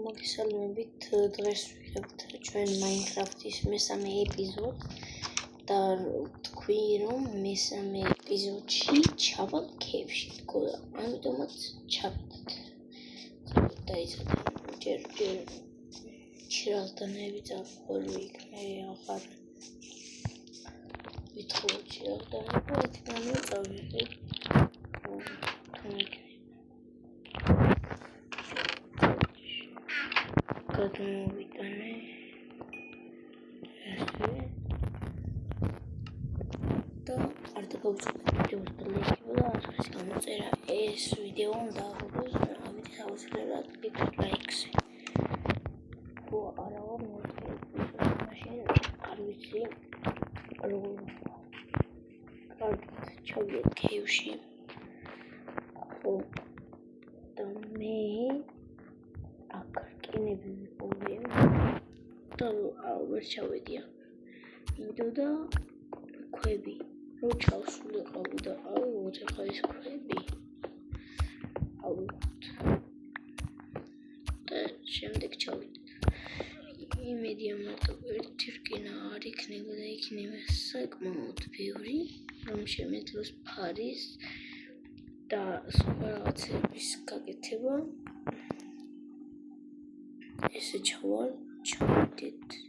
მოგესალმებით, დღეს ვიღებთ ჩვენ Minecraft-ის მესამე ეპიზოდს და თქვი რომ მესამე ეპიზოდში ჩავალ ქეიფში, ამიტომაც ჩავედით. დაიცადე ჯერ ჩირალდანები წავყვი იქნე ახარ ვითხოვთ ჩირალდანები ეთნამი წავიდე გადმოვიტანე ესე და არ დაგავიწყდეთ ვიდეოს და ლექება და არხის გამოწერა ეს ვიდეო უნდა აღებოს ამით აუცილებლად გიქნათ ლაიქს ხო არა მაშინ არ ვიცი როგორ კარგად ჩავიდეთ ქეიფში ხო და მე აკრკინები ვიყოლე და ვერ ჩავედია იმიტომ და ქვები რო ჩავსულიყავი და აუღოთ ახლა ეს ქვები აუღოთ და შემდეგ ჩავიდეთ იმედია მარტო ერთი რკინა არ იქნება და იქნება საკმაოდ ბევრი რომ შემეძლოს ფარის და სხვა რაღაცების გაკეთება ესე ჩავიდეთ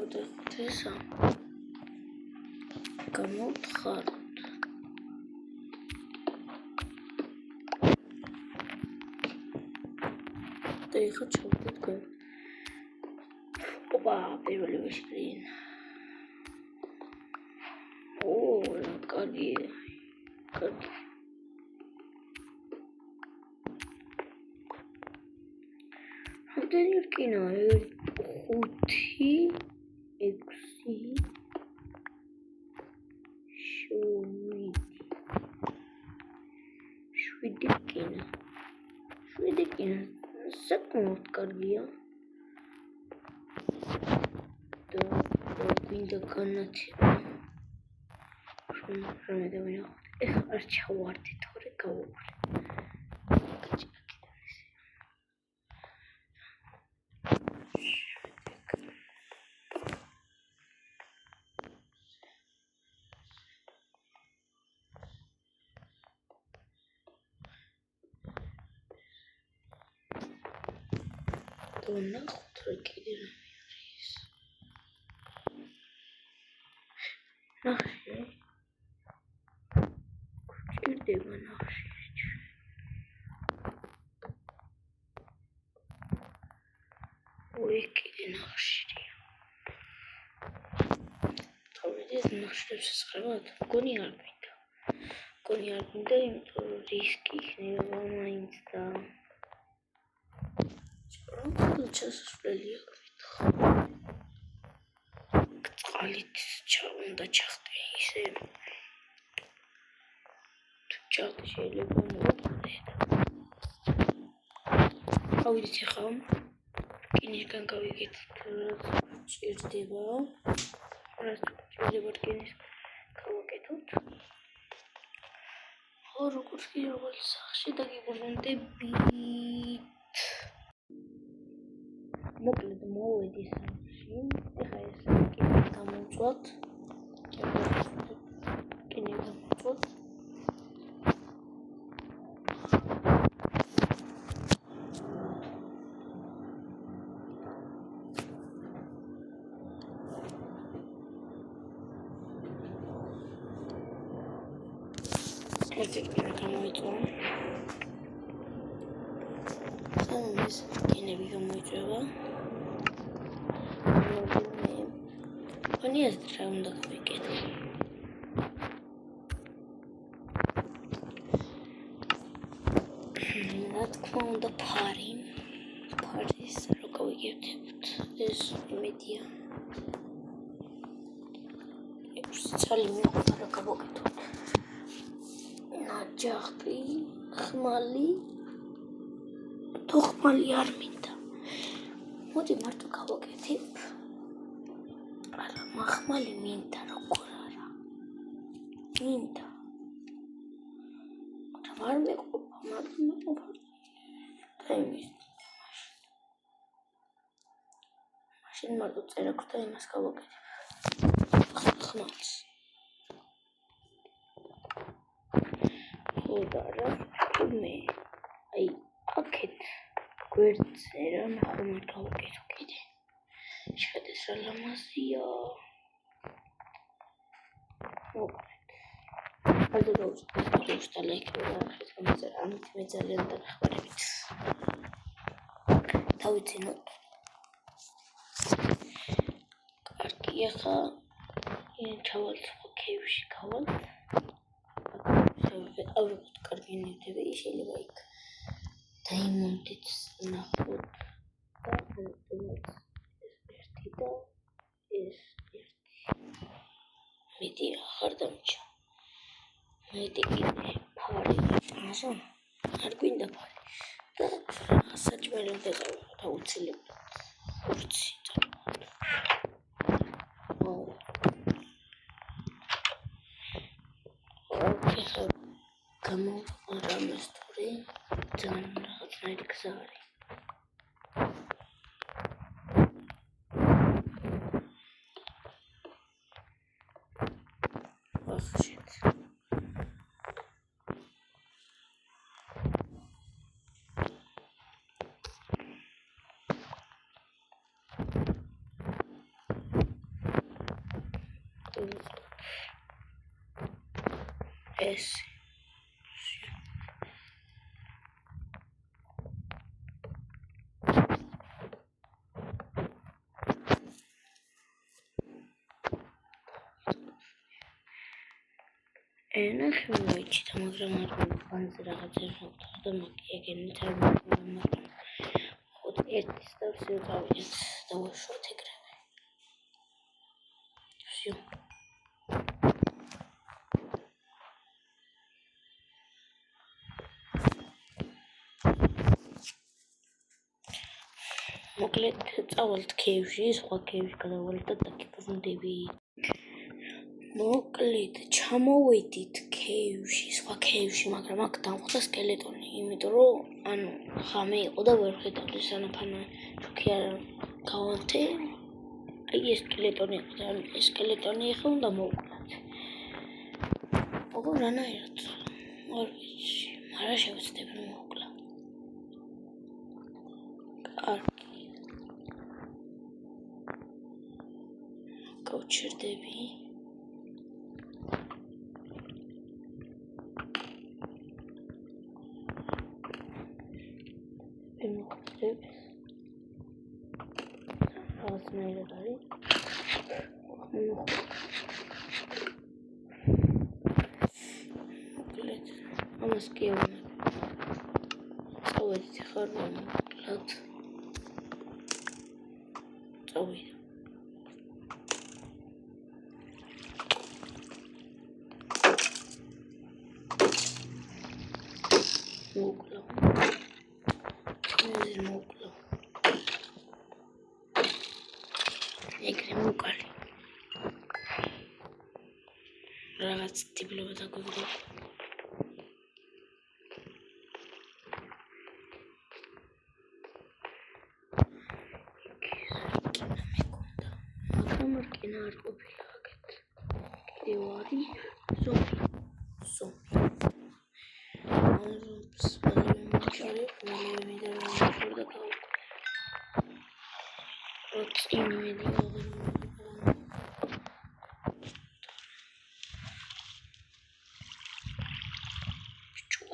ავდეხოთ ესა გამოვთხაროთ და ეხლა ჩავიდეთ გვერდ ოპა პირველი ვიშკრინ კარგი რამდენი რკინა 5 6 7 რკინა საკმაოდ კარგია და გვინდა განათება რომ დავინახოთ ეხლა არ ჩავარდით თორე გავუყრე ნახოთ რა კიდე რამე არის ნახე გჭირდება ნახშირი ოი კიდე ნახშირია თავიდეთ ნახშირებს ესხებათ მგონი არ გვინდა იმიტომ რომ რისკი იქნება მაინც და ჩასასვლელი აქვს წყალით უნდა ჩახტე ისე თუ ჩახტე შეიძლება მოვუყრე ავიდეთ ახლა რკინისგან გავიგეთ რაც ჭირდება რკინის გავაკეთოთ ხო როგორც კი როგორც სახში დაგიბრუნდებით მოკლედ მოვედი სახში ეხლა ეს რკინი გამოვწვათ რკინი გამოვწვათ ერთი რკინი გამოიწვა ეს რკინები გამოიწვევა ეს რა უნდა გავიკეთო რა თქმა უნდა ფარის რო გავიგებთ ეს იმედია 6 წელი მიყვება რა გავაკეთოთ ნაჯახი ხმალი თუ ხმალი არ მინდა მოდი მარტო გავაკეთებ არა მახმალი მინდა როგორ არა მინდა. არ მეყოფა, მაგრამ მეყოფა. და იმის. მაშინ მარტო წერა გვდა იმას გავაკეთებ. ხმაც. ხოდა რა მე აი აქეთ გვერდზე რა ნახომარ გავაკეთო კიდე. შედეს რა ლამაზია. Also du da like oder jetzt kommt es an mit der Länder nachbareit. Თავიცი ნო. კარგია ხა. ჩავალ ხეივში გავალ. ალბათ კარგი ნივთები შეიძლება იქ. დაიმონდით ნახოთ და ერთი და ეს ერთი. მეტი ახარ დამჭა. მეტი კიდე ფარი. ასო არ გვინდა ფარი. და საჭმელამდე დაუცილებლად ხურცი წავიდა. ოკეი ხა გამოვყარა მასტური ძალიან რაღაცნაირი გზა არის. ეს ენა ხმოიჩი მაგრამ არ განზე რაღაცა ხდება და მაგიაგენი წარმოგვიდგება მაგრამ ხოთ ერთის და всё დავიდეთ და ვაშოთ ეგრევე всё მოკლედ წავალთ ქეივში სხვა ქეივში გადავალთ და დაგიბრუნდები მოკლედ ჩამოვედით ქეივში სხვა ქეივში მაგრამ აქ დამხვდა სკელეტონი იმიტომ რომ ანუ ხამე იყო და ვერ ხედავდი სანაფანა შუქი არ გავანთე აი ეს სკელეტონი იყო და ეს სკელეტონი ახლა უნდა მოვკლათ ოღონდ რანაირად არ ვიცი მაგრამ შევეცდები რომ მოვკლა კარგი გავჩერდები რაღაცნაირად არის მოკლედ ამას კი ავნებ წავედით ხარ მოკლედ წავიდა მოკლა ეგრე მოკალი რაღაც ტიპლობა დაგვიგდა მაგრამ რკინა არ ყოფილა აქეთ კიდევ არის ზომბი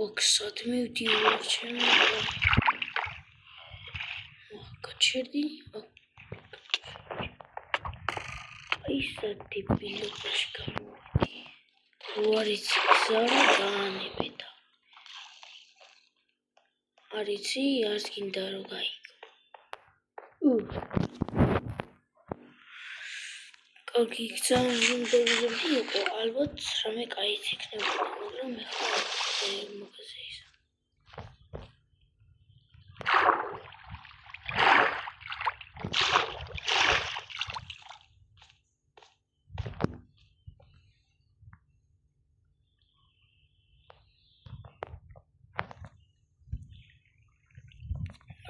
ოქსად მივდივარ ჩემი გაჩერდი აი სადიბილობაში გამოვიდი უარიცი გზა გაანებედა არიცი არც გინდა რომ გაიგო კარგი გზა რამდენიმე იყო ალბათ რამე კაიც იქნებოდა მაგრამ ეხლა მოგაზეისა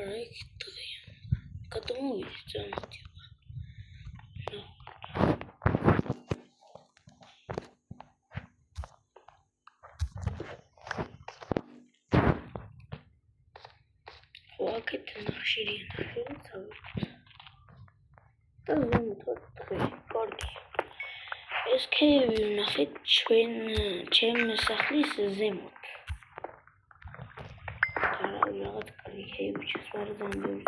ლაიქი დღეა. გადმოვიდეთ ზემოთი. აქეთ ნახშირია ნახშირი და ზემოთ დღე კარგი. ეს ქეივი ვნახეთ ჩემ სახლის ზემოთ. და რაღაც კარგი ქეივი ჩასვარ ზამბები.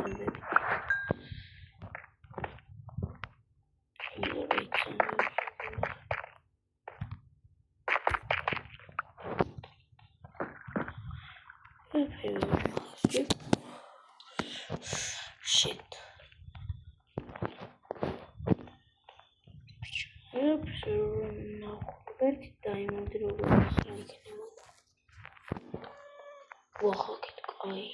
Shit. Oops, no. Verti diamond robot like now. Wow, get guy.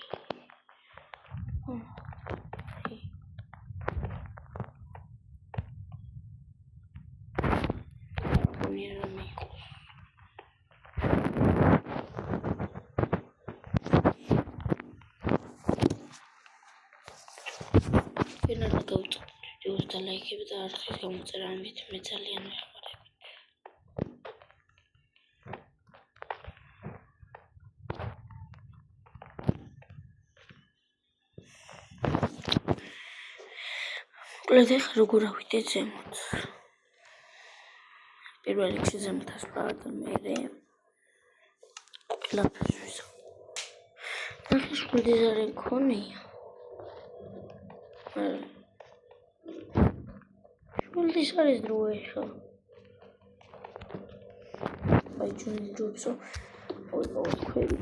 Pena go to the like if the archive comes around with Italian. Let's go with it. პირველ რიგში ზემოთ ასპარად მერე ლაფის ახლა შვილის არ მქონია შვილის არის დრო ეხა აი ჩვენი ჯობსო ოი ქვები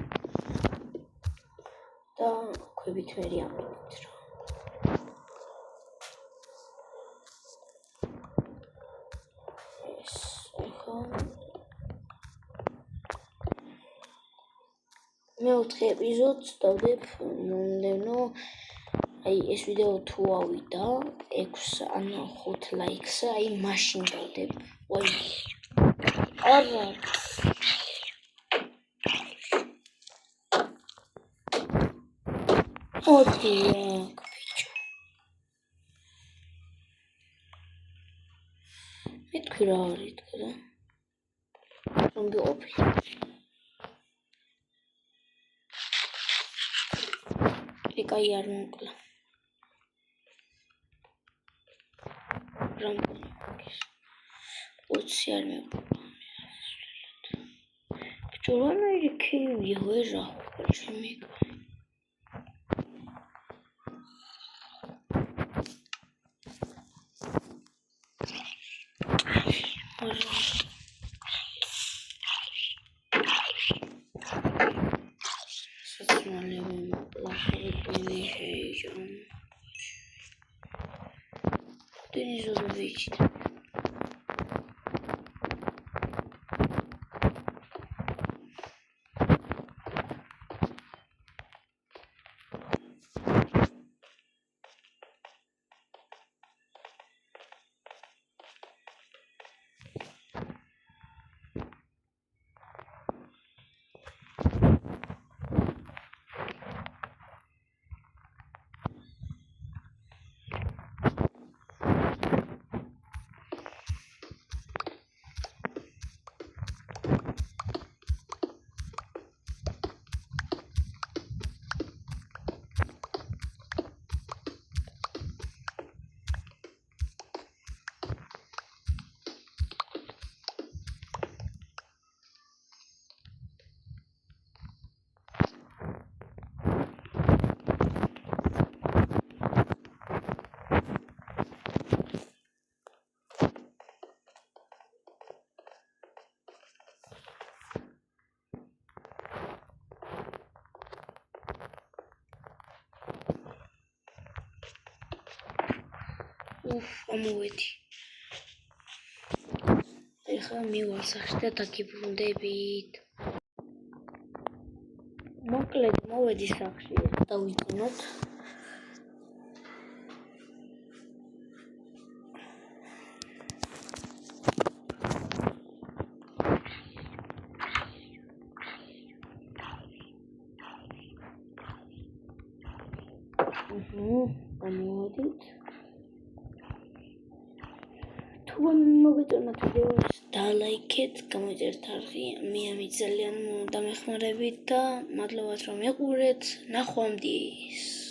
და ქვებით მერი ამით რა მეოთხე ეპიზოდს დავდებ მომდევნო აი ეს ვიდეო თუ ავიდა 6 ან 5 ლაიქს აი მაშინ დავდებ ой არა ოდი ბიჭო მეთქვი რა არის თქო და რომ გიყოფი Икай ярмокла. Рамкис. Вот ярмокла. Чулана реки вижу, почему? Ты не забывайте. ამოვედი. ეხლა მივალ სახში და დაგიბრუნდებით. მოკლედ მოვედი სახში და ვიწინოთ. გამოვედით. თუ მოგეწონათ ვიდეოს დალაიქეთ, გამოიწერეთ არხი, მე ამით ძალიან დამეხმარებით და მადლობთ რომ მიყურეთ. ნახვამდის.